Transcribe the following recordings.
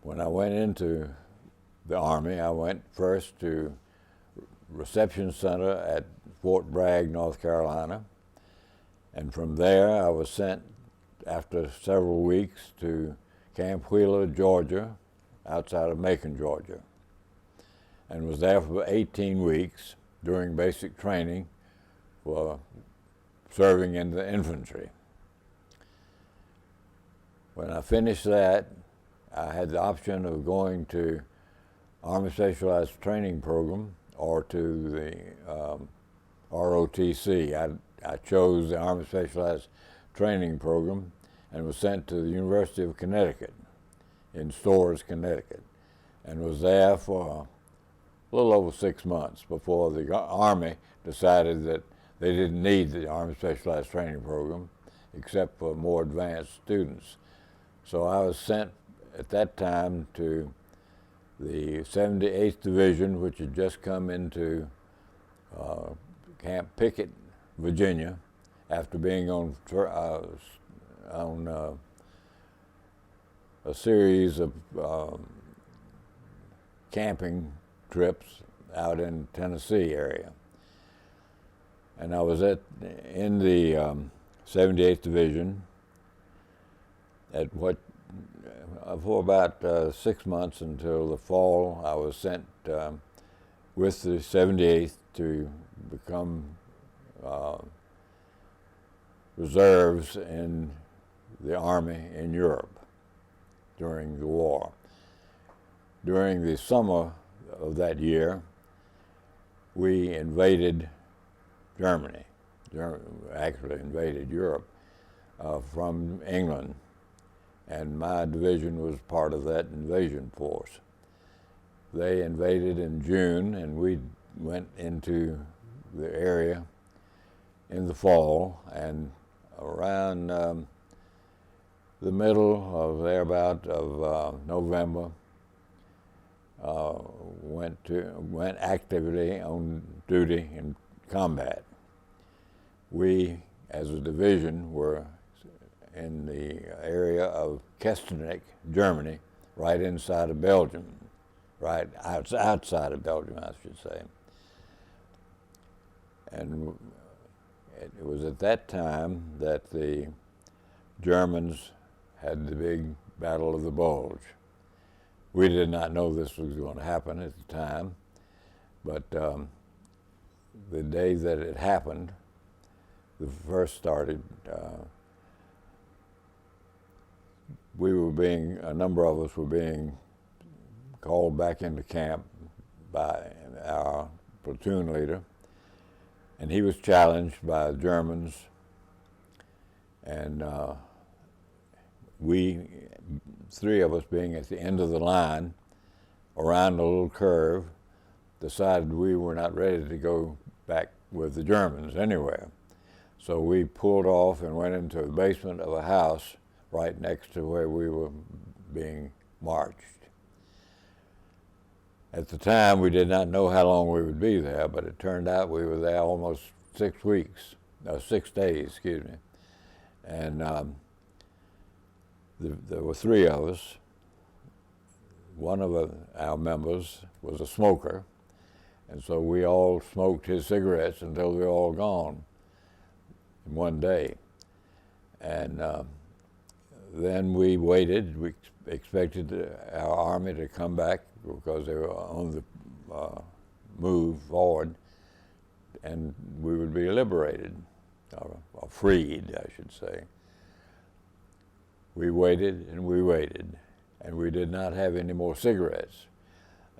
When I went into the Army, I went first to Reception Center at Fort Bragg, North Carolina, and from there I was sent after several weeks to Camp Wheeler, Georgia, outside of Macon, Georgia, and was there for 18 weeks during basic training for serving in the infantry. When I finished that, I had the option of going to Army Specialized Training Program or to the ROTC. I chose the Army Specialized Training Program and was sent to the University of Connecticut in Storrs, Connecticut, and was there for a little over 6 months before the Army decided that they didn't need the Army Specialized Training Program except for more advanced students. So I was sent at that time to the 78th Division, which had just come into Camp Pickett, Virginia, after being on a series of camping trips out in Tennessee area. And I was in the 78th Division for about 6 months until the fall. I was sent with the 78th to become reserves in the Army in Europe during the war. During the summer of that year, we invaded Germany, actually invaded Europe from England, and my division was part of that invasion force. They invaded in June, and we went into the area in the fall, and around the middle of thereabout of November, went actively on duty in combat. We, as a division, were in the area of Kestenich, Germany, right inside of Belgium, right outside of Belgium, I should say. And it was at that time that the Germans had the big Battle of the Bulge. We did not know this was going to happen at the time, but the day that it happened, the first started, a number of us were being called back into camp by our platoon leader, and he was challenged by the Germans, and we, three of us being at the end of the line, around a little curve, decided we were not ready to go back with the Germans anywhere. So we pulled off and went into the basement of a house right next to where we were being marched. At the time, we did not know how long we would be there, but it turned out we were there almost 6 days, excuse me. And there were three of us. One of our members was a smoker, and so we all smoked his cigarettes until they were all gone in one day. And then we waited. We expected our army to come back because they were on the move forward, and we would be liberated, or freed, I should say. We waited and we waited, and we did not have any more cigarettes.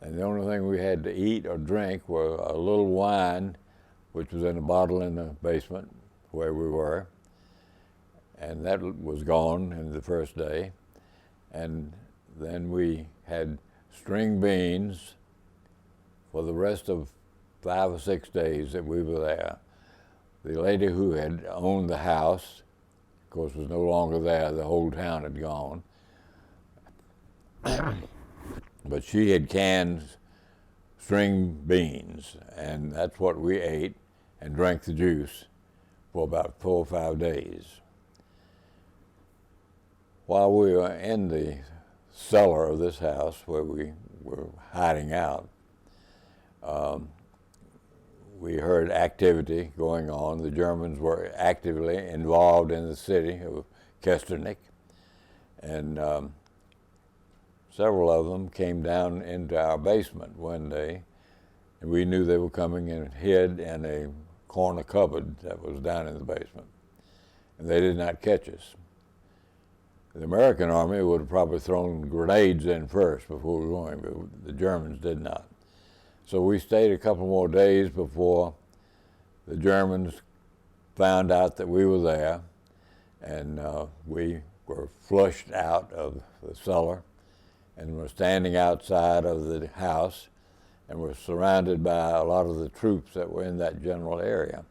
And the only thing we had to eat or drink were a little wine, which was in a bottle in the basement where we were, and that was gone in the first day. And then we had string beans for the rest of 5 or 6 days that we were there. The lady who had owned the house, of course, was no longer there. The whole town had gone. But she had canned string beans, and that's what we ate and drank the juice for about 4 or 5 days. While we were in the cellar of this house where we were hiding out, we heard activity going on. The Germans were actively involved in the city of Kesternik, and several of them came down into our basement one day, and we knew they were coming and hid in a corner cupboard that was down in the basement, and they did not catch us. The American army would have probably thrown grenades in first before we were going, but the Germans did not. So we stayed a couple more days before the Germans found out that we were there, and we were flushed out of the cellar and were standing outside of the house and were surrounded by a lot of the troops that were in that general area.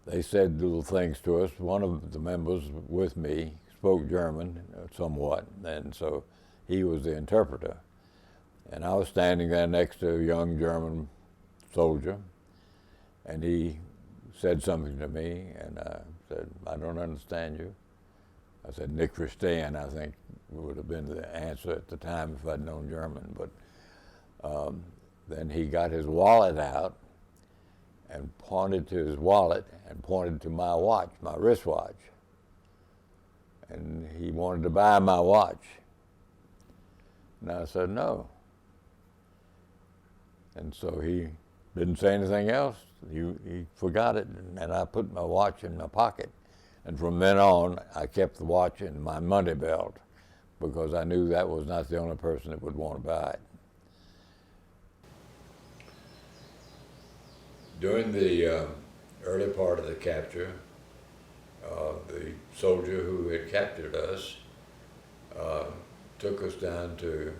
They said little things to us. One of the members with me spoke German somewhat, and so he was the interpreter. And I was standing there next to a young German soldier, and he said something to me, and I said, "I don't understand you." I said, "Nicht verstehen," I think would have been the answer at the time if I'd known German. But then he got his wallet out and pointed to his wallet and pointed to my watch, my wristwatch. And he wanted to buy my watch. And I said, "No." And so he didn't say anything else. He forgot it, and I put my watch in my pocket. And from then on, I kept the watch in my money belt because I knew that was not the only person that would want to buy it. During the early part of the capture, the soldier who had captured us took us down to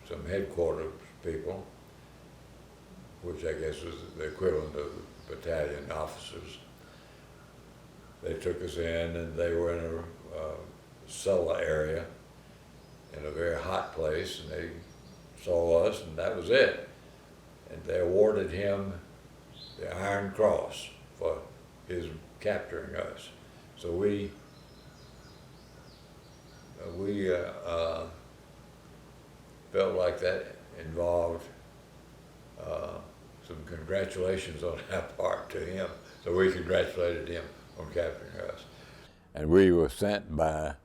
some headquarters people, which I guess was the equivalent of battalion officers. They took us in, and they were in a cellar area in a very hot place, and they saw us, and that was it. And they awarded him the Iron Cross for his capturing us. So we felt like that involved some congratulations on our part to him. So we congratulated him on capturing us. And we were sent by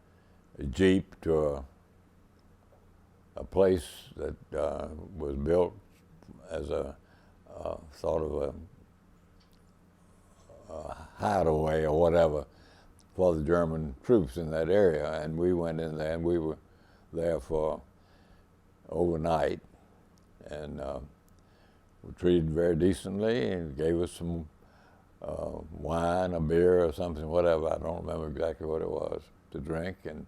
a jeep to a place that was built as a sort of a hideaway or whatever for the German troops in that area. And we went in there, and we were there for overnight, and were treated very decently and gave us some wine or beer or something, whatever. I don't remember exactly what it was, to drink. And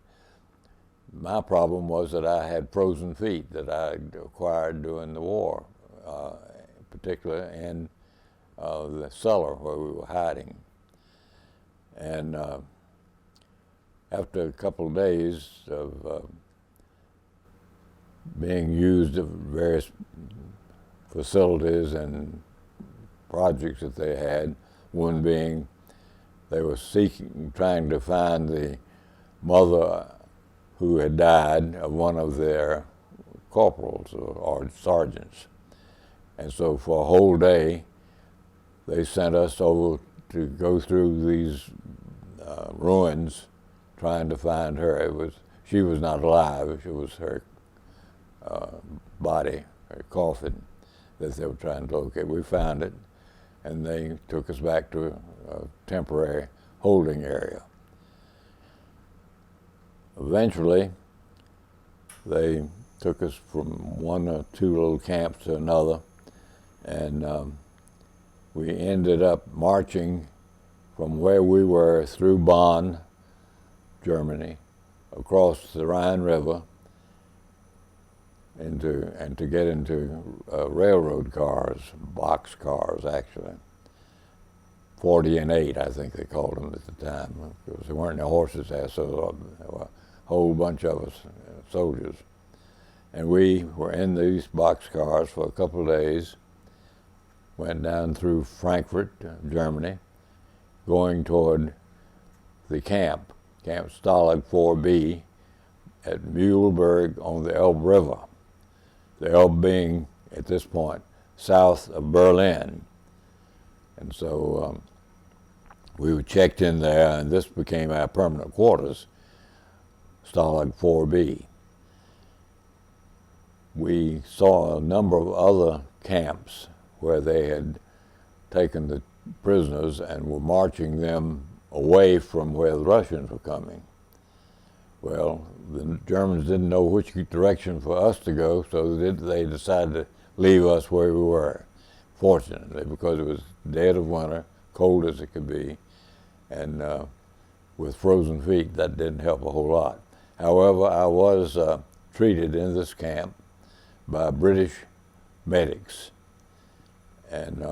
my problem was that I had frozen feet that I acquired during the war, particularly in the cellar where we were hiding. And after a couple of days of being used at various facilities and projects that they had, one being they were trying to find the mother who had died of one of their corporals or sergeants. And so for a whole day, they sent us over to go through these ruins trying to find her. She was not alive. It was her body, her coffin, that they were trying to locate. We found it, and they took us back to a temporary holding area. Eventually, they took us from one or two little camps to another, and we ended up marching from where we were through Bonn, Germany, across the Rhine River, and to get into railroad cars, box cars actually, 40 and 8, I think they called them at the time, because there weren't no horses there, so there were a whole bunch of us, soldiers. And we were in these box cars for a couple of days, went down through Frankfurt, Germany, going toward the Camp Stalag 4B, at Muhleberg on the Elbe River, the Elbe being, at this point, south of Berlin. And so we were checked in there, and this became our permanent quarters, Stalag 4B. We saw a number of other camps where they had taken the prisoners and were marching them away from where the Russians were coming. Well, the Germans didn't know which direction for us to go, so they decided to leave us where we were, fortunately, because it was dead of winter, cold as it could be, and with frozen feet, that didn't help a whole lot. However, I was treated in this camp by British medics, and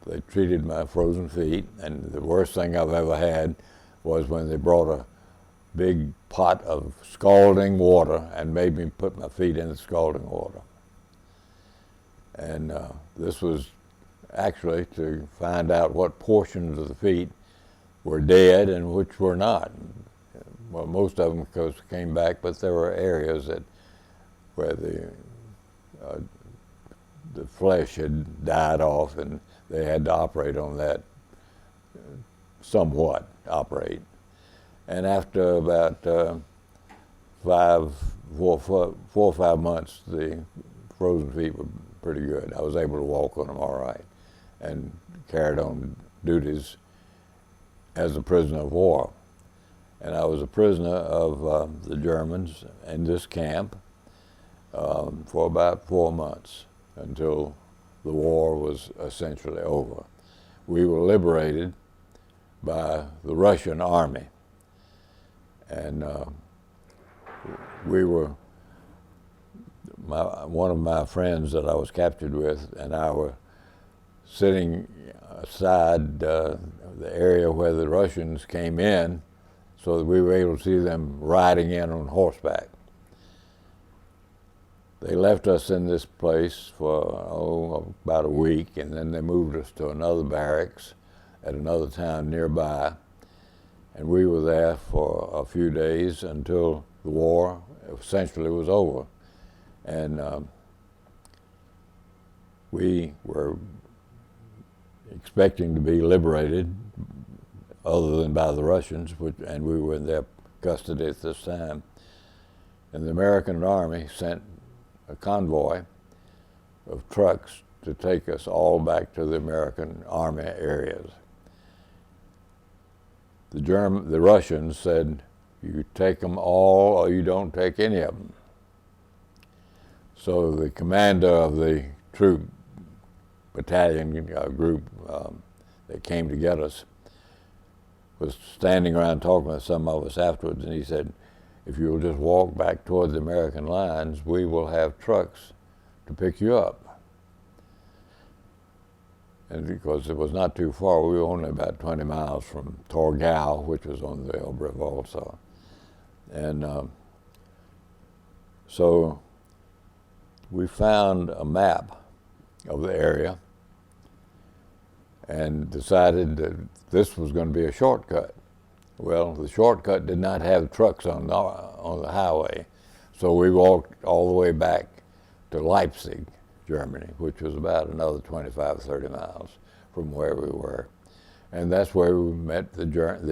they treated my frozen feet, and the worst thing I've ever had was when they brought a big pot of scalding water and made me put my feet in the scalding water. And this was actually to find out what portions of the feet were dead and which were not. Well, most of them, of course, came back, but there were areas where the flesh had died off, and they had to operate on that, somewhat operate. And after about 4 or 5 months, the frozen feet were pretty good. I was able to walk on them all right, and carried on duties as a prisoner of war. And I was a prisoner of the Germans in this camp for about 4 months until the war was essentially over. We were liberated by the Russian army, and one of my friends that I was captured with and I were sitting aside the area where the Russians came in, so that we were able to see them riding in on horseback. They left us in this place for about a week, and then they moved us to another barracks at another town nearby, and we were there for a few days until the war essentially was over. And we were expecting to be liberated, other than by the Russians, and we were in their custody at this time. And the American Army sent a convoy of trucks to take us all back to the American Army areas. The Russians said, you take them all or you don't take any of them. So the commander of the troop battalion group that came to get us was standing around talking with some of us afterwards, and he said, if you'll just walk back toward the American lines, we will have trucks to pick you up. And because it was not too far, we were only about 20 miles from Torgau, which was on the Elbe River also. And so we found a map of the area and decided that this was going to be a shortcut. Well, the shortcut did not have trucks on the highway, so we walked all the way back to Leipzig, Germany, which was about another 25, 30 miles from where we were. And that's where we met the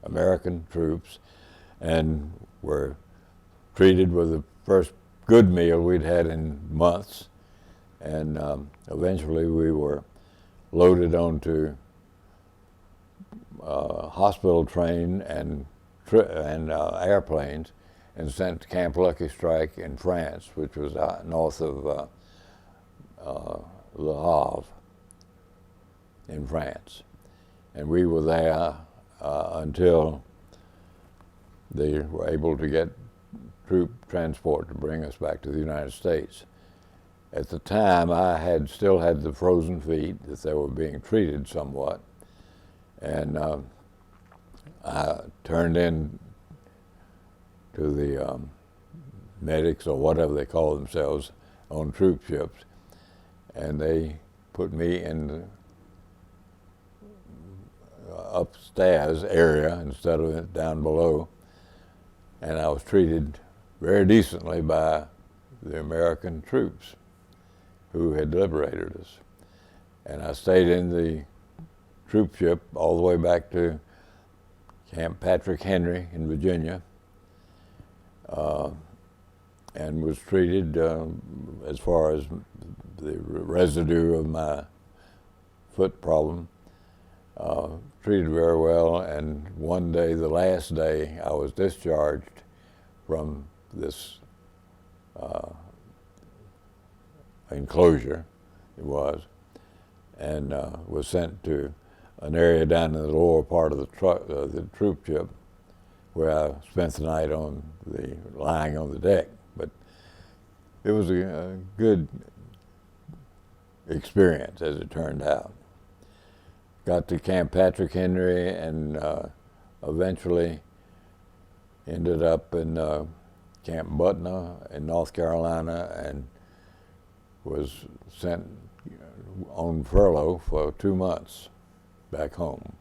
American troops, and were treated with the first good meal we'd had in months. And eventually we were loaded onto hospital train and airplanes and sent to Camp Lucky Strike in France, which was north of Le Havre in France. And we were there until they were able to get troop transport to bring us back to the United States. At the time, I still had the frozen feet, that they were being treated somewhat, and I turned in to the medics, or whatever they call themselves, on troop ships, and they put me in the upstairs area instead of down below, and I was treated very decently by the American troops who had liberated us. And I stayed in the troop ship all the way back to Camp Patrick Henry in Virginia, and was treated, as far as the residue of my foot problem, treated very well. And one day, the last day, I was discharged from this enclosure, it was, and was sent to an area down in the lower part of the troop ship, where I spent the night lying on the deck. But it was a good experience, as it turned out. Got to Camp Patrick Henry, and eventually ended up in Camp Butner in North Carolina, and was sent on furlough for 2 months back home.